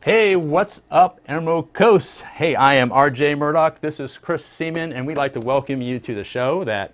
Hey, what's up, Emerald Coast? Hey, I am RJ Murdoch. This is Chris Seaman, and we'd like to welcome you to the show that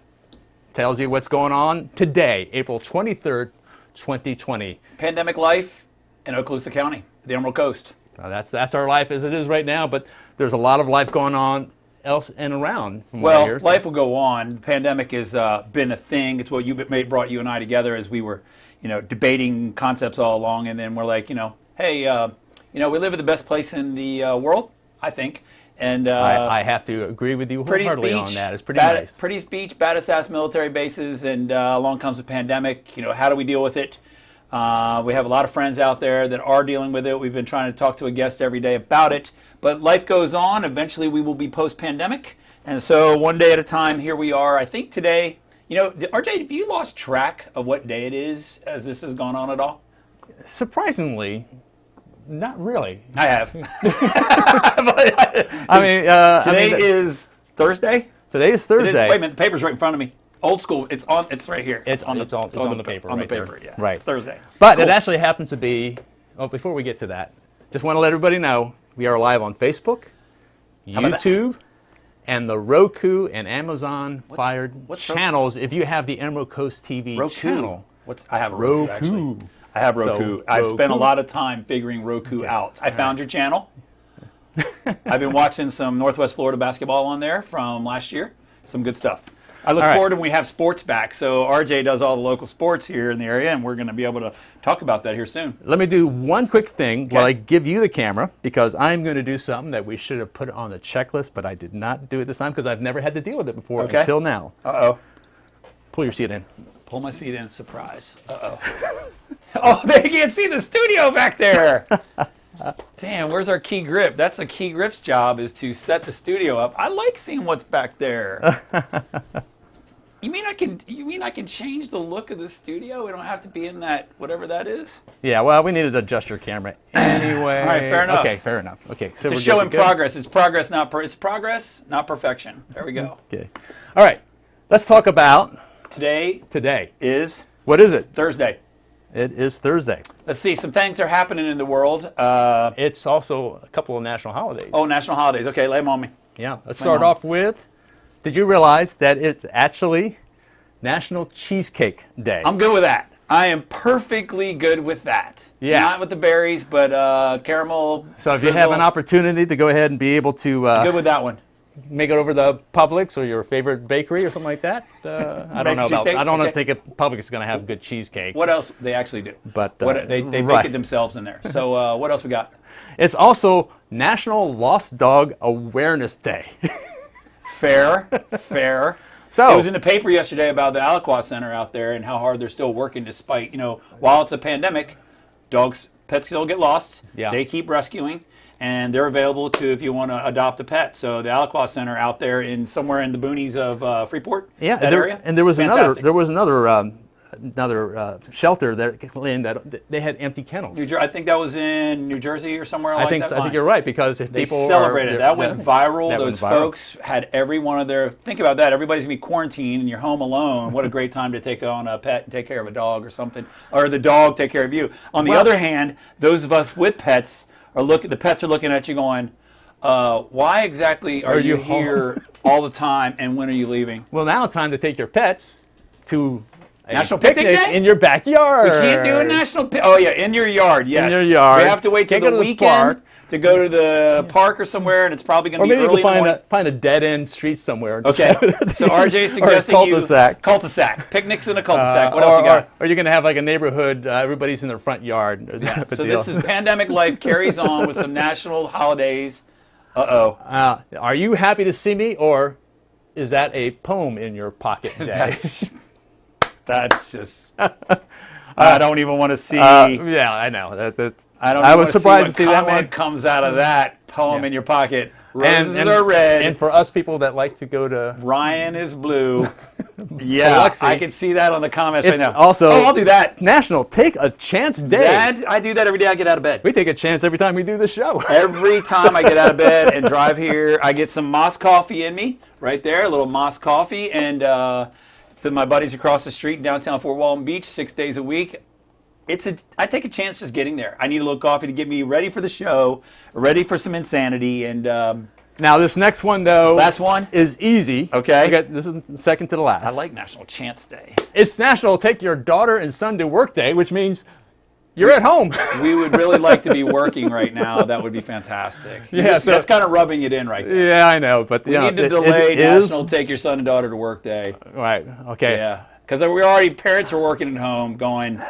tells you what's going on today, April 23rd, 2020. Pandemic life in Okaloosa County, the Emerald Coast. That's our life as it is right now, but there's a lot of life going on else and around. Well, life will go on. The pandemic has been a thing. It's what brought you and I together as we were, debating concepts all along, and then we're like, hey, we live in the best place in the world, I think. And I have to agree with you wholeheartedly on that. It's pretty nice. Pretty's Beach, baddest ass military bases, and along comes the pandemic. How do we deal with it? We have a lot of friends out there that are dealing with it. We've been trying to talk to a guest every day about it. But life goes on. Eventually we will be post-pandemic. And so one day at a time, here we are. I think today, RJ, have you lost track of what day it is as this has gone on at all? Surprisingly, not really. I have. Today is Thursday? Today is Thursday. Wait a minute, the paper's right in front of me. Old school. It's right here. It's on the paper. On right the paper, there. yeah. Right. It's Thursday. But It actually happens to be, before we get to that, just want to let everybody know we are live on Facebook, YouTube, and the Roku and Amazon Fired channels. If you have the Emerald Coast TV channel. I have a Roku, actually. I have Roku. So, I've spent a lot of time figuring Roku out. I found your channel. I've been watching some Northwest Florida basketball on there from last year. Some good stuff. I look forward to when we have sports back. So RJ does all the local sports here in the area, and we're going to be able to talk about that here soon. Let me do one quick thing while I give you the camera, because I'm going to do something that we should have put on the checklist, but I did not do it this time because I've never had to deal with it before until now. Uh-oh. Pull your seat in. Pull my seat in. Surprise. Uh-oh. Oh, they can't see the studio back there. Damn, where's our key grip? That's a key grip's job, is to set the studio up. I like seeing what's back there. You mean I can change the look of the studio? We don't have to be in that whatever that is? Yeah, well, we needed to adjust your camera anyway. All right, fair enough. Okay, fair enough. Okay, so it's a show in progress. It's progress, it's progress, not perfection. There we go. Okay. All right. Let's talk about today. Today is what is it? Thursday. It is Thursday. Let's see. Some things are happening in the world. It's also a couple of national holidays. Oh, national holidays. Okay, lay them on me. Yeah. Let's start off with, did you realize that it's actually National Cheesecake Day? I'm good with that. I am perfectly good with that. Yeah. Not with the berries, but caramel. So if you have an opportunity to go ahead and be able to good with that one. Make it over to Publix or your favorite bakery or something like that. I don't know about. I don't think Publix is going to have good cheesecake. What else? They actually do. But they make it themselves in there. So what else we got? It's also National Lost Dog Awareness Day. Fair. So it was in the paper yesterday about the Aliquot Center out there and how hard they're still working despite, while it's a pandemic, pets still get lost. Yeah. They keep rescuing, and they're available if you want to adopt a pet. So the Aliquot Center out there somewhere in the boonies of Freeport. Yeah, that area. And there was fantastic. another shelter that they had empty kennels. I think that was in New Jersey or somewhere like that. I think you're right, because if they people celebrated that went viral. Those folks had every one of their. Think about that. Everybody's gonna be quarantined and you're home alone. What a great time to take on a pet and take care of a dog or something, or the dog take care of you. On the other hand, those of us with pets the pets are looking at you going, why exactly are you here all the time, and when are you leaving? Well, now it's time to take your pets to National Picnic Day? In your backyard. We can't do a national picnic. Oh, yeah, in your yard, yes. In your yard. We have to wait till the weekend to go to the park or somewhere, and it's probably going to be early in the morning. Or maybe find a dead-end street somewhere. Okay, so RJ's suggesting cul-de-sac. Picnics in a cul-de-sac. What else you got? Or you're going to have like a neighborhood, everybody's in their front yard. Yeah. So this is pandemic life carries on with some national holidays. Uh-oh. Are you happy to see me, or is that a poem in your pocket day? That's just. I don't even want to see. Yeah, I know. I was surprised to see that one. Comes out of that poem in your pocket. Roses are red. And for us people that like to go to Ryan is blue. Yeah, Biloxi. I can see that on the comments right now. Also, I'll do that. National Take a Chance Day. I do that every day I get out of bed. We take a chance every time we do the show. Every time I get out of bed and drive here, I get some Moss coffee in me right there, a little Moss coffee, and my buddies across the street in downtown Fort Walton Beach, 6 days a week, I take a chance just getting there. I need a little coffee to get me ready for the show, ready for some insanity, and now this next one though, last one is easy. Okay, this is second to the last. I like National Chance Day. It's National Take Your Daughter and Son to Work Day, which means you're at home. We would really like to be working right now. That would be fantastic. Yeah, so that's kind of rubbing it in right there. Yeah, I know, but we need to delay National Take Your Son and Daughter to Work Day. Right. Okay. Yeah, because parents are working at home going,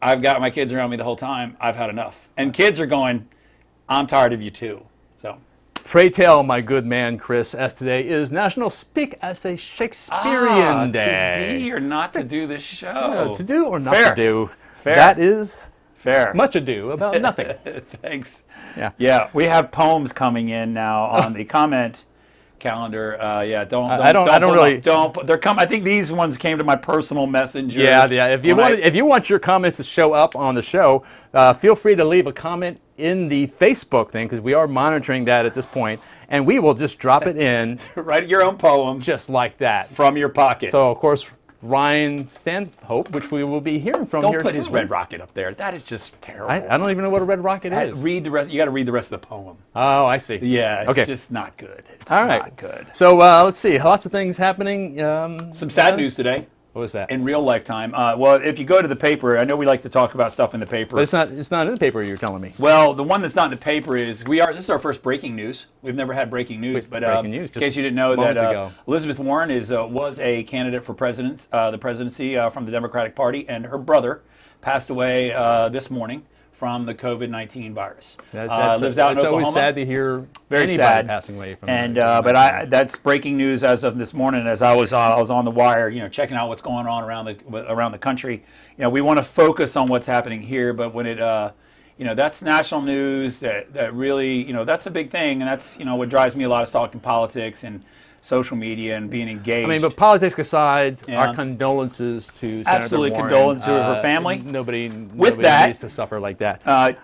I've got my kids around me the whole time. I've had enough, and kids are going, I'm tired of you too. So. Pray tell, my good man Chris, as today is National Speak as a Shakespearean Day. To be or not to do this show. To do or not Fair. to do. Fair. That is fair. Much ado about nothing. Thanks. Yeah. Yeah. We have poems coming in now on the comment calendar. Don't. They're coming. I think these ones came to my personal messenger. Yeah. If you want your comments to show up on the show, feel free to leave a comment in the Facebook thing, because we are monitoring that at this point, and we will just drop it in. Write your own poem, just like that, from your pocket. So of course, Ryan Stanhope, which we will be hearing from here. Don't put his red rocket up there. That is just terrible. I don't even know what a red rocket is. Read the rest. You got to read the rest of the poem. Oh, I see. Yeah, it's just not good. It's all right. Not good. So let's see. Lots of things happening. Some sad news today. What was that? In real lifetime. Well, if you go to the paper, I know we like to talk about stuff in the paper. But it's not in the paper, you're telling me. Well, the one that's not in the paper is this is our first breaking news. We've never had breaking news, but breaking news, in case you didn't know that Elizabeth Warren was a candidate for the presidency from the Democratic Party, and her brother passed away this morning from the COVID-19 virus. Lives out in Oklahoma. It's always sad to hear anybody passing away from. That's breaking news as of this morning. As I was on the wire, checking out what's going on around the country. We want to focus on what's happening here, but when it, that's national news. That really, that's a big thing, and that's what drives me a lot is talking politics and social media and being engaged. I mean, but politics aside, our condolences to Senator Warren. Condolences to her family. Nobody that, needs to suffer like that.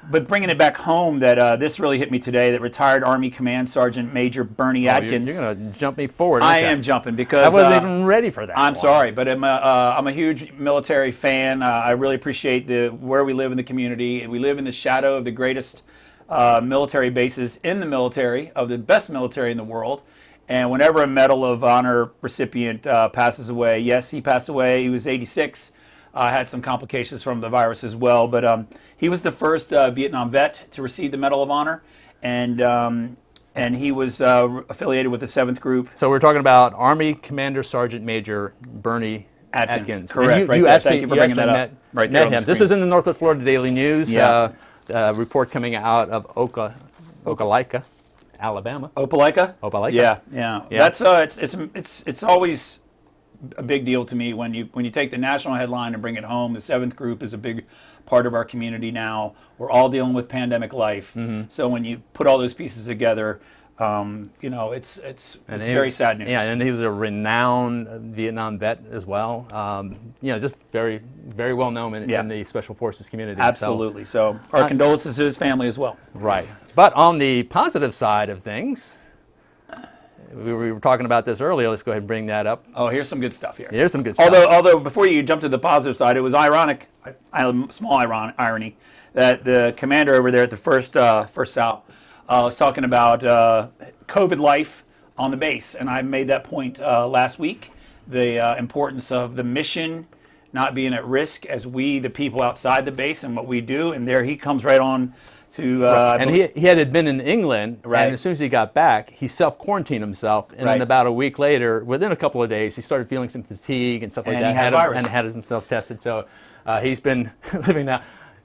But bringing it back home, that this really hit me today, that retired Army Command Sergeant Major Bernie Atkins. You're going to jump me forward. I am jumping because I wasn't even ready for that. I'm sorry, but I'm a huge military fan. I really appreciate where we live in the community. We live in the shadow of the greatest military bases in the military, of the best military in the world. And whenever a Medal of Honor recipient passes away, yes, he passed away. He was 86. Had some complications from the virus as well. But he was the first Vietnam vet to receive the Medal of Honor. And he was affiliated with the 7th Group. So we're talking about Army Commander Sergeant Major Bernie Atkins. Correct. Thank you for bringing that up. Right there. This is in the Northwest Florida Daily News. Yeah. Report coming out of Opelika, Alabama. Opelika? Opelika. Yeah. That's it's always a big deal to me when you take the national headline and bring it home. The 7th Group is a big part of our community now. We're all dealing with pandemic life. Mm-hmm. So when you put all those pieces together, it's very sad news. Yeah, and he was a renowned Vietnam vet as well. Just very, very well known in the Special Forces community. Absolutely. So our condolences to his family as well. Right. But on the positive side of things, we were talking about this earlier. Let's go ahead and bring that up. Oh, here's some good stuff here. Here's some good stuff. Although before you jump to the positive side, it was ironic, small irony, that the commander over there at the First South was talking about COVID life on the base, and I made that point last week. The importance of the mission not being at risk as we, the people outside the base, and what we do. And there he comes right on to. And he had been in England, right. And as soon as he got back, he self-quarantined himself, and then about a week later, within a couple of days, he started feeling some fatigue and stuff like that. He had virus. And had himself tested. So he's been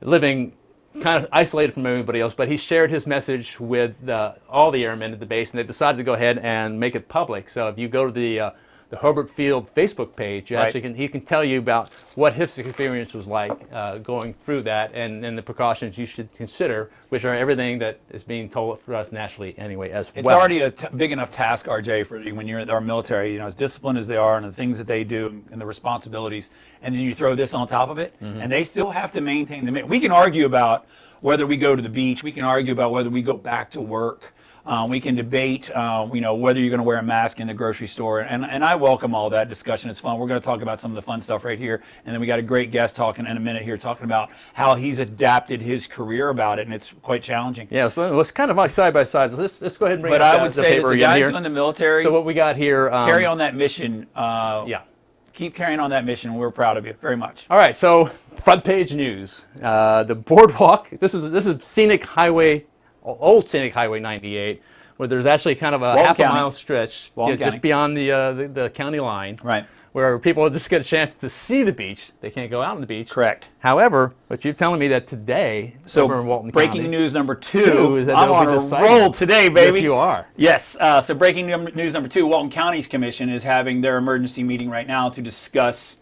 living kind of isolated from everybody else, but he shared his message with all the airmen at the base, and they decided to go ahead and make it public. So if you go to the Hobart Field Facebook page, he can tell you about what his experience was like going through that, and the precautions you should consider, which are everything that is being told for us nationally anyway as well. It's already a big enough task, RJ, for when you're in our military, as disciplined as they are and the things that they do and the responsibilities, and then you throw this on top of it, and they still have to maintain the. We can argue about whether we go to the beach. We can argue about whether we go back to work. We can debate, whether you're going to wear a mask in the grocery store. And I welcome all that discussion. It's fun. We're going to talk about some of the fun stuff right here. And then we got a great guest talking in a minute here, talking about how he's adapted his career about it. And it's quite challenging. Yeah, so it's kind of like side by side. Let's go ahead and bring up I would the say paper that the again guys here. in the military, So what we got here. carry on that mission. Yeah. Keep carrying on that mission. We're proud of you very much. All right, so front page news. The boardwalk. This is scenic highway, old scenic highway 98, where there's actually kind of a half a mile stretch just beyond the county line, right, where people just get a chance to see the beach. They can't go out on the beach. Correct. However, but you're telling me that today, over in Walton breaking County, news number two. is that I'm on a roll today, baby. Yes, you are. Yes. So breaking news number two. Walton County's commission is having their emergency meeting right now to discuss.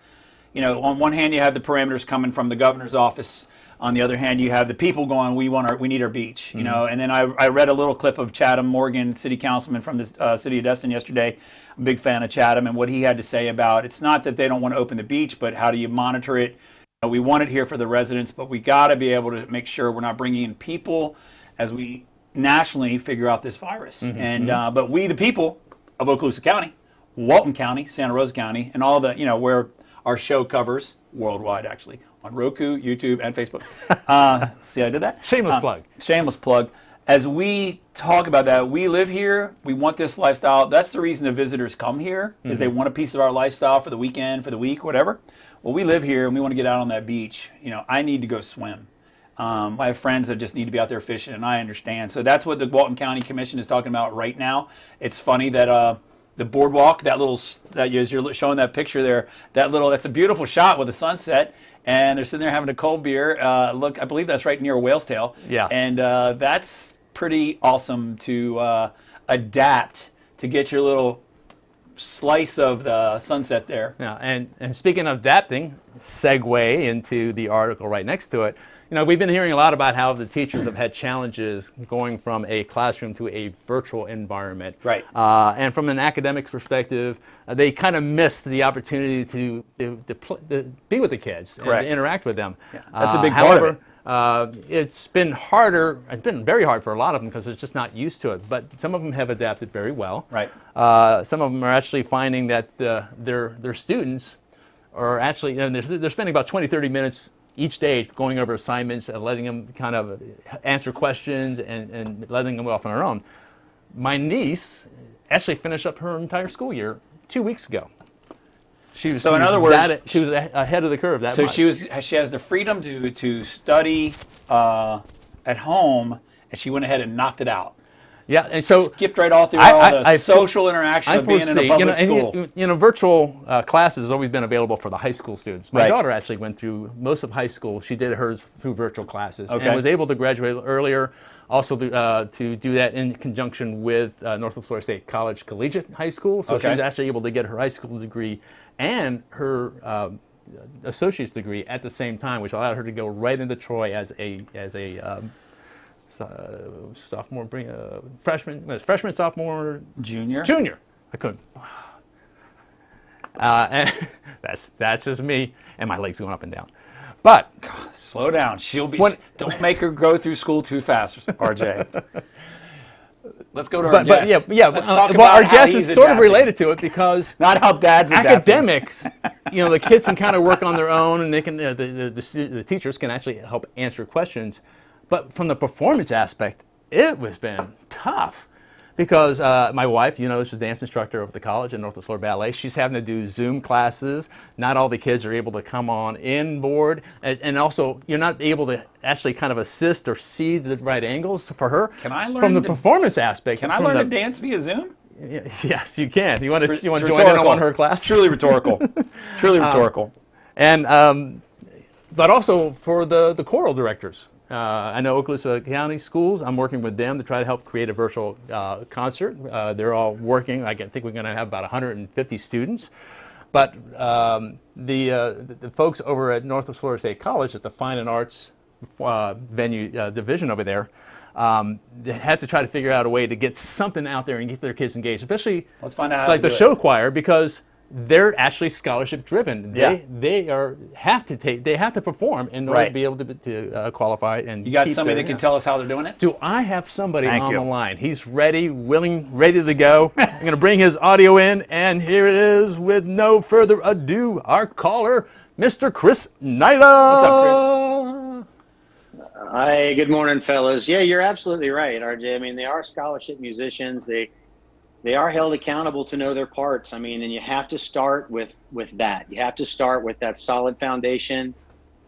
On one hand, you have the parameters coming from the governor's office. On the other hand, you have the people going, we need our beach, Mm-hmm. And then I read a little clip of Chatham Morgan, city councilman from the city of Destin yesterday. I'm a big fan of Chatham and what he had to say about it's not that they don't want to open the beach, but how do you monitor it? We want it here for the residents, but we got to be able to make sure we're not bringing in people as we nationally figure out this virus. Mm-hmm. And but we, the people of Okaloosa County, Walton County, Santa Rosa County, and all the where our show covers worldwide, actually, on Roku, YouTube, and Facebook. See, I did that? Shameless plug. Shameless plug. As we talk about that, we live here. We want this lifestyle. That's the reason the visitors come here, is they want a piece of our lifestyle for the weekend, for the week, whatever. Well, we live here, and we want to get out on that beach. I need to go swim. I have friends that just need to be out there fishing, and I understand. So that's what the Walton County Commission is talking about right now. It's funny that the boardwalk, that you're showing that picture there, that's a beautiful shot with the sunset, and they're sitting there having a cold beer. Look, I believe that's right near Whale's Tail. Yeah. And that's pretty awesome to adapt to get your little slice of the sunset there. Yeah, and speaking of adapting, segue into the article right next to it. We've been hearing a lot about how the teachers have had challenges going from a classroom to a virtual environment. Right. And from an academic perspective, they kind of missed the opportunity to be with the kids and to interact with them. Yeah, that's a big part of it. It's been harder. It's been very hard for a lot of them because they're just not used to it. But some of them have adapted very well. Right. Some of them are actually finding that their students are actually, they're spending about 20, 30 minutes each day going over assignments and letting them kind of answer questions and letting them go off on their own. My niece actually finished up her entire school year 2 weeks ago. She was ahead of the curve that much. So she has the freedom to study at home, and she went ahead and knocked it out. Yeah, and so skipped right all through all the social interaction of being in a public school. Virtual classes has always been available for the high school students. My Right. daughter actually went through most of high school. She did hers through virtual classes Okay. and was able to graduate earlier. Also to do that in conjunction with Northwest Florida State College Collegiate High School. So she was actually able to get her high school degree and her associate's degree at the same time, which allowed her to go right into Troy as a sophomore, freshman, sophomore, junior. I couldn't. And that's just me, and my legs going up and down. But slow down. Don't make her go through school too fast, RJ. Let's go to our guest. Let's talk about our how guest he's is sort of adapting. related to it because not how dad's academics. The kids can kind of work on their own, and they can the teachers can actually help answer questions. But from the performance aspect, it has been tough because my wife, she's a dance instructor of the college at Northwest Florida Ballet. She's having to do Zoom classes. Not all the kids are able to come on in board. And also, you're not able to actually kind of assist or see the right angles for her. Can I learn from the performance aspect? Can I learn to dance via Zoom? Yes, you can. You want to join in on one of her classes? It's truly rhetorical. Truly rhetorical. And but also for the choral directors. I know Okaloosa County Schools, I'm working with them to try to help create a virtual concert. They're all working. I think we're going to have about 150 students. But the folks over at Northwest Florida State College at the Fine and Arts venue division over there, they had to try to figure out a way to get something out there and get their kids engaged, especially Let's find out how like to the do show choir, because they're actually scholarship driven. They have to perform in order to be able to qualify. And you got somebody that can tell us how they're doing it? Do I have somebody on the line? He's ready, willing, ready to go. I'm going to bring his audio in, and here it is. With no further ado, our caller, Mr. Chris Nida. What's up, Chris? Hi, good morning, fellas. Yeah, you're absolutely right, RJ. I mean, they are scholarship musicians. They are held accountable to know their parts. I mean, and you have to start with that. You have to start with that solid foundation.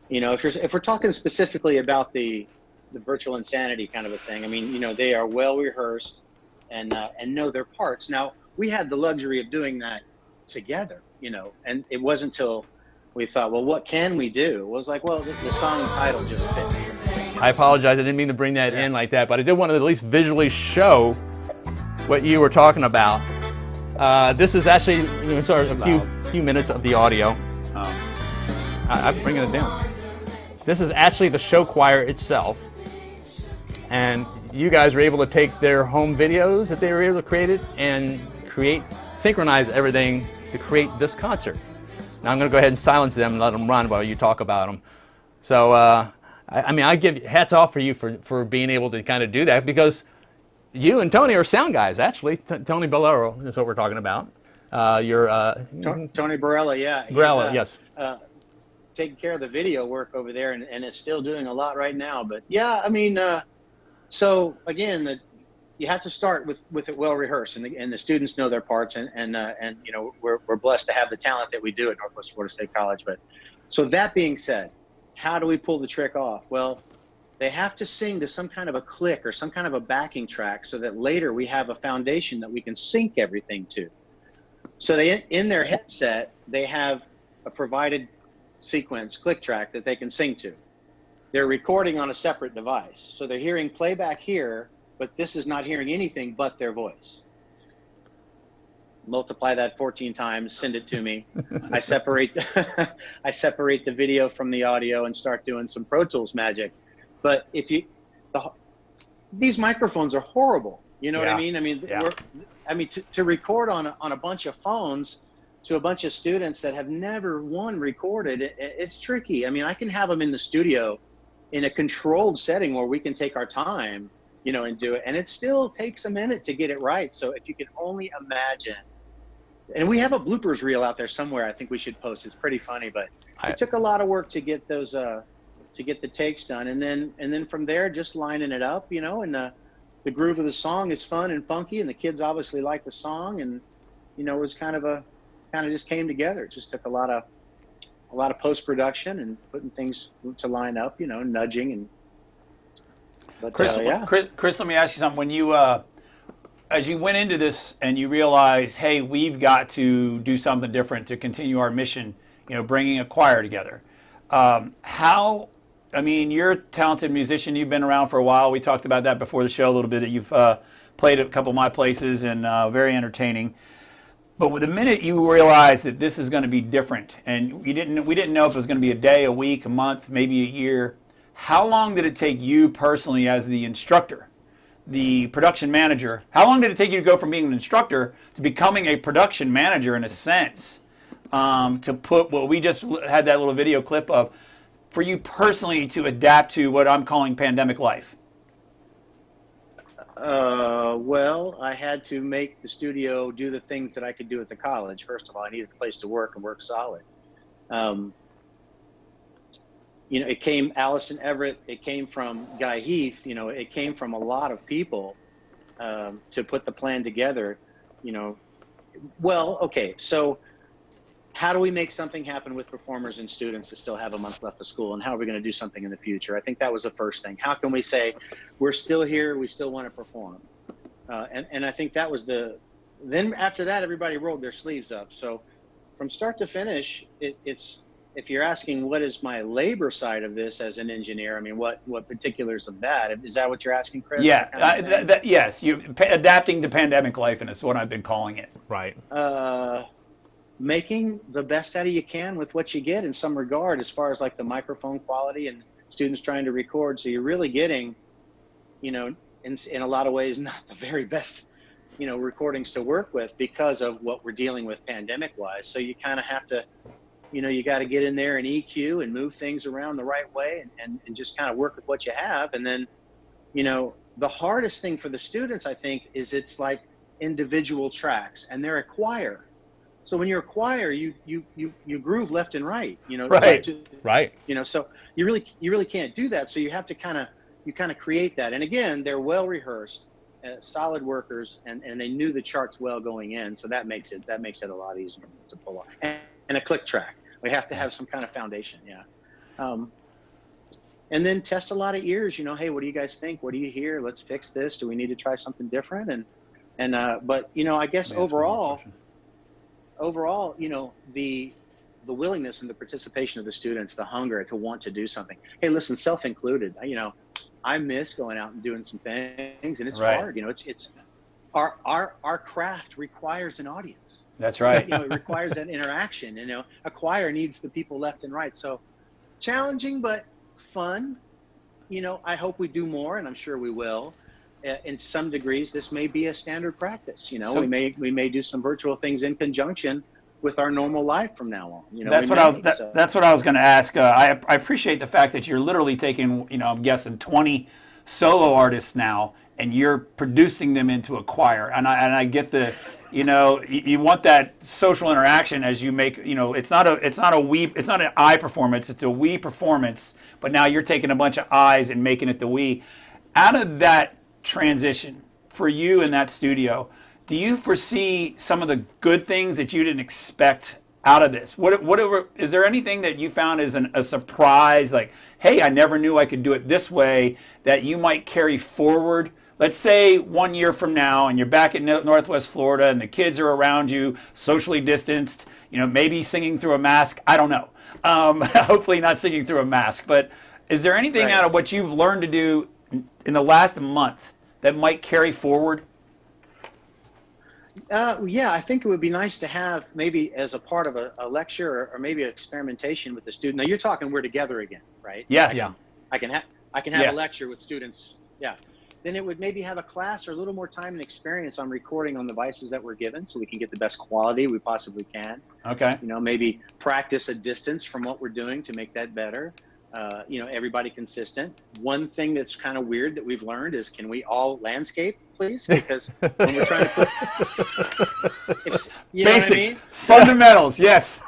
You know, if we're talking specifically about the virtual insanity kind of a thing, I mean, you know, they are well rehearsed and know their parts. Now, we had the luxury of doing that together, you know, and it wasn't until we thought, well, what can we do? It was like, well, the song title just fit. I apologize. I didn't mean to bring that in like that, but I did want to at least visually show what you were talking about. This is actually a few minutes of the audio. I'm bringing it down. This is actually the show choir itself, and you guys were able to take their home videos that they were able to create it and synchronize everything to create this concert. Now I'm going to go ahead and silence them and let them run while you talk about them. So I mean, I give hats off for you for being able to kind of do that, because you and Tony are sound guys, actually. Tony Bellero is what we're talking about. Tony Barella, yeah. Barella, yes. Taking care of the video work over there, and is still doing a lot right now. But yeah, I mean, so again, you have to start with it well rehearsed, and the students know their parts, and you know, we're blessed to have the talent that we do at Northwest Florida State College. But so that being said, how do we pull the trick off? Well, they have to sing to some kind of a click or some kind of a backing track, so that later we have a foundation that we can sync everything to. So in their headset, they have a provided sequence click track that they can sing to. They're recording on a separate device. So they're hearing playback here, but this is not hearing anything but their voice. Multiply that 14 times, send it to me. I separate the video from the audio and start doing some Pro Tools magic. But these microphones are horrible. You know what I mean? I mean, to record on a bunch of phones to a bunch of students that have never recorded, it's tricky. I mean, I can have them in the studio in a controlled setting where we can take our time, you know, and do it. And it still takes a minute to get it right. So if you can only imagine, and we have a bloopers reel out there somewhere I think we should post. It's pretty funny, but it took a lot of work to get those to get the takes done, and then from there just lining it up, you know, and the groove of the song is fun and funky, and the kids obviously like the song, and you know, it was kind of just came together. It just took a lot of post-production and putting things to line up, you know, nudging and. But, Chris, Chris, let me ask you something. When you as you went into this and you realized, hey, we've got to do something different to continue our mission, you know, bringing a choir together. I mean, you're a talented musician. You've been around for a while. We talked about that before the show a little bit, that you've played at a couple of my places, and very entertaining. But with the minute you realized that this is going to be different, and we didn't know if it was going to be a day, a week, a month, maybe a year, how long did it take you personally as the instructor, the production manager? How long did it take you to go from being an instructor to becoming a production manager, in a sense, to put what we just had that little video clip of, for you personally to adapt to what I'm calling pandemic life? Well, I had to make the studio do the things that I could do at the college. First of all, I needed a place to work and work solid. You know, it came Allison Everett, it came from Guy Heath, you know, it came from a lot of people to put the plan together, you know. Well, okay, so how do we make something happen with performers and students that still have a month left of school, and how are we going to do something in the future? I think that was the first thing. How can we say, we're still here, we still want to perform? And I think that was then after that, everybody rolled their sleeves up. So from start to finish, it's, if you're asking what is my labor side of this as an engineer, I mean, what particulars of that? Is that what you're asking, Chris? Yeah, yes, adapting to pandemic life, and it's what I've been calling it. Right. Making the best out of you can with what you get in some regard, as far as like the microphone quality and students trying to record. So you're really getting, you know, in a lot of ways, not the very best recordings to work with because of what we're dealing with pandemic wise. So you kind of have to, you got to get in there and EQ and move things around the right way and just kind of work with what you have. And then, the hardest thing for the students, I think, is it's like individual tracks, and they're a choir. So when you're a choir, you groove left and right, Right. Right. So you really can't do that. So you have to kind of create that. And again, they're well rehearsed, solid workers, and they knew the charts well going in. So that makes it a lot easier to pull off. And a click track. We have to have some kind of foundation. Yeah. And then test a lot of ears, hey, what do you guys think? What do you hear? Let's fix this. Do we need to try something different? But I guess overall, the willingness and the participation of the students, the hunger to want to do something. Hey, listen, self-included, I miss going out and doing some things, and it's hard. It's our craft requires an audience. That's right. It requires that interaction. A choir needs the people left and right. So challenging, but fun. I hope we do more, and I'm sure we will. In some degrees, this may be a standard practice. So we may do some virtual things in conjunction with our normal life from now on. That's what I was going to ask. I appreciate the fact that you're literally taking, I'm guessing 20 solo artists now, and you're producing them into a choir. And I get the, you want that social interaction as you make, it's not an I performance, it's a we performance. But now you're taking a bunch of I's and making it the we. Out of that transition for you in that studio, do you foresee some of the good things that you didn't expect out of this? Whatever, is there anything that you found as a surprise, like, hey, I never knew I could do it this way, that you might carry forward? Let's say 1 year from now and you're back in Northwest Florida and the kids are around you, socially distanced, maybe singing through a mask. I don't know. Hopefully not singing through a mask. But is there anything out of what you've learned to do in the last month that might carry forward? Yeah, I think it would be nice to have maybe as a part of a lecture or maybe an experimentation with the student. Now you're talking we're together again, right? Yes. I can have a lecture with students. Yeah. Then it would maybe have a class or a little more time and experience on recording on devices that we're given so we can get the best quality we possibly can. Okay. Maybe practice a distance from what we're doing to make that better. Everybody consistent. One thing that's kind of weird that we've learned is, can we all landscape, please? Because when we're trying to put basics, fundamentals, yes.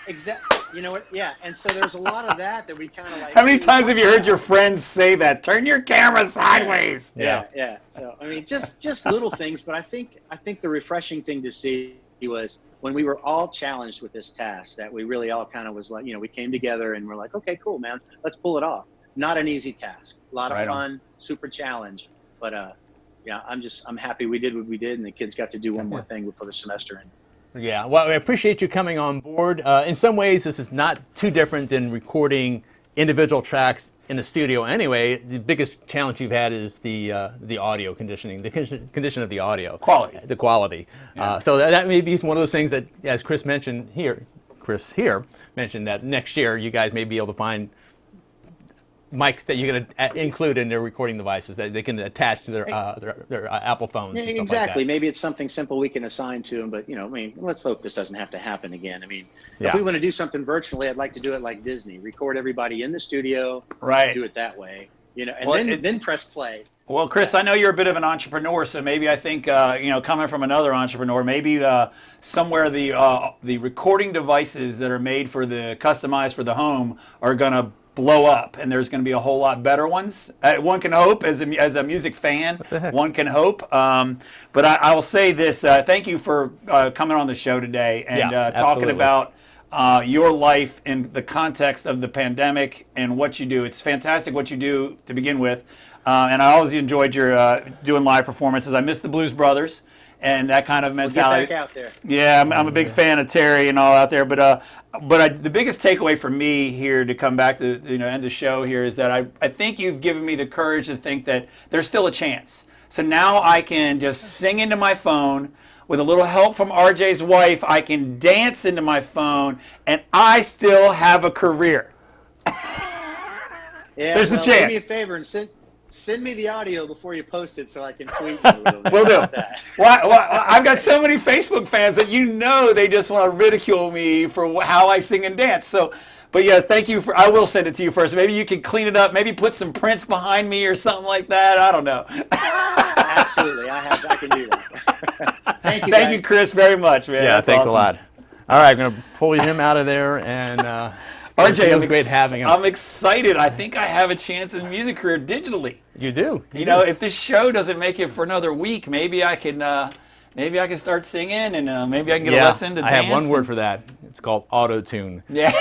Exactly. You know what? Yeah. And so there's a lot of that we kind of like. How many times have you heard your friends say that? Turn your camera sideways. Yeah. So just little things, but I think the refreshing thing to see was when we were all challenged with this task, that we really all kind of was like, we came together and we're like, okay, cool, man, let's pull it off. Not an easy task, a lot of fun, super challenge, but I'm happy we did what we did, and the kids got to do one more thing before the semester ended. Yeah, well, I appreciate you coming on board. In some ways, this is not too different than recording individual tracks in the studio anyway. The biggest challenge you've had is the audio conditioning, the condition of the audio. Quality. The quality. Yeah. So that may be one of those things that, as Chris here mentioned that next year you guys may be able to find mics that you're going to include in their recording devices that they can attach to their Apple phones. Yeah, and stuff exactly. Like that. Maybe it's something simple we can assign to them, but let's hope this doesn't have to happen again. If we want to do something virtually, I'd like to do it like Disney, record everybody in the studio, do it that way, and then press play. Well, Chris, I know you're a bit of an entrepreneur, so maybe I think coming from another entrepreneur, maybe somewhere the recording devices that are made customized for the home are going to blow up, and there's going to be a whole lot better ones. One can hope, as a music fan, one can hope. But I will say this: thank you for coming on the show today and talking about your life in the context of the pandemic and what you do. It's fantastic what you do to begin with, and I always enjoyed your doing live performances. I miss the Blues Brothers and that kind of mentality. We'll get back out there. Yeah, I'm a big fan of Terry and all out there, but the biggest takeaway for me here to come back to end the show here is that I think you've given me the courage to think that there's still a chance. So now I can just sing into my phone. With a little help from RJ's wife, I can dance into my phone, and I still have a career. Yeah, there's a chance. Do me a favor and Send me the audio before you post it so I can tweet you a little bit. Will do. About that. Well, I've got so many Facebook fans that they just want to ridicule me for how I sing and dance. So, but yeah, thank you I will send it to you first. Maybe you can clean it up. Maybe put some prints behind me or something like that. I don't know. Absolutely, I can do that. Thank you. Thank you, Chris, very much, man. Yeah, That's thanks awesome. a lot. All right, I'm going to pull him out of there, and RJ, it was great having him. I'm excited. I think I have a chance in a music career digitally. You do. You know, if this show doesn't make it for another week, maybe I can start singing, and maybe I can get a lesson to dance. I have one word for that. It's called auto-tune. Yeah.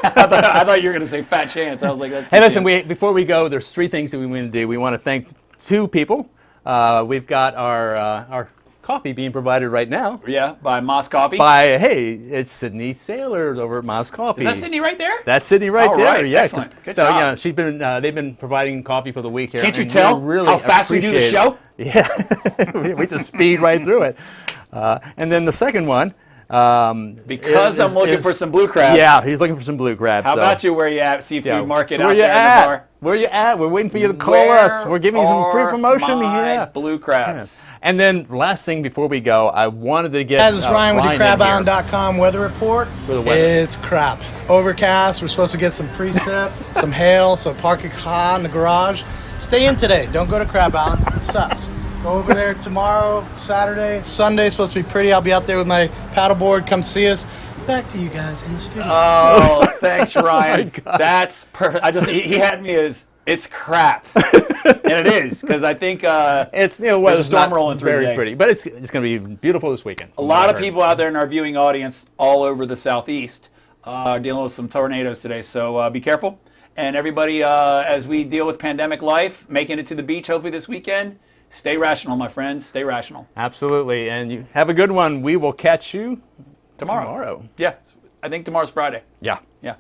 I thought you were going to say fat chance. I was like, that's Hey, listen, before we go, there's 3 things that we want to do. We want to thank 2 people. We've got our coffee being provided right now. Yeah, by Moss Coffee. It's Sydney Saylor over at Moss Coffee. Is that Sydney right there? That's Sydney right All there. right, Yeah. excellent. Good job. Yeah, they've been providing coffee for the week here. Can't you tell really how fast we do the show? Yeah, we just speed right through it. And then the second one. Because I'm looking for some blue crabs. Yeah, he's looking for some blue crabs. How about you? Where you at? Seafood market where out you there at? in the bar. Where you at? We're waiting for you to call us. We're giving you some free promotion. My blue crabs. Yeah. And then last thing before we go, I wanted to get This is Ryan with the CrabIsland.com weather report. For the weather. It's crap. Overcast. We're supposed to get some precip, some hail, so park your car in the garage. Stay in today. Don't go to Crab Island. It sucks. Go over there tomorrow, Saturday. Sunday is supposed to be pretty. I'll be out there with my paddleboard. Come see us. Back to you guys in the studio. Oh, thanks, Ryan. God. That's perfect. He had me as it's crap, and it is because I think it's there's a storm rolling through very today. pretty, but it's going to be beautiful this weekend. A lot of people out there in our viewing audience all over the southeast are dealing with some tornadoes today, so be careful. And everybody, as we deal with pandemic life, making it to the beach hopefully this weekend. Stay rational, my friends. Stay rational. Absolutely. And you have a good one. We will catch you tomorrow. Yeah. I think tomorrow's Friday. Yeah. Yeah.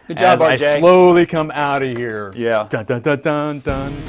Good job, RJ. I RJ. slowly come out of here. Yeah. Dun, dun, dun, dun, dun.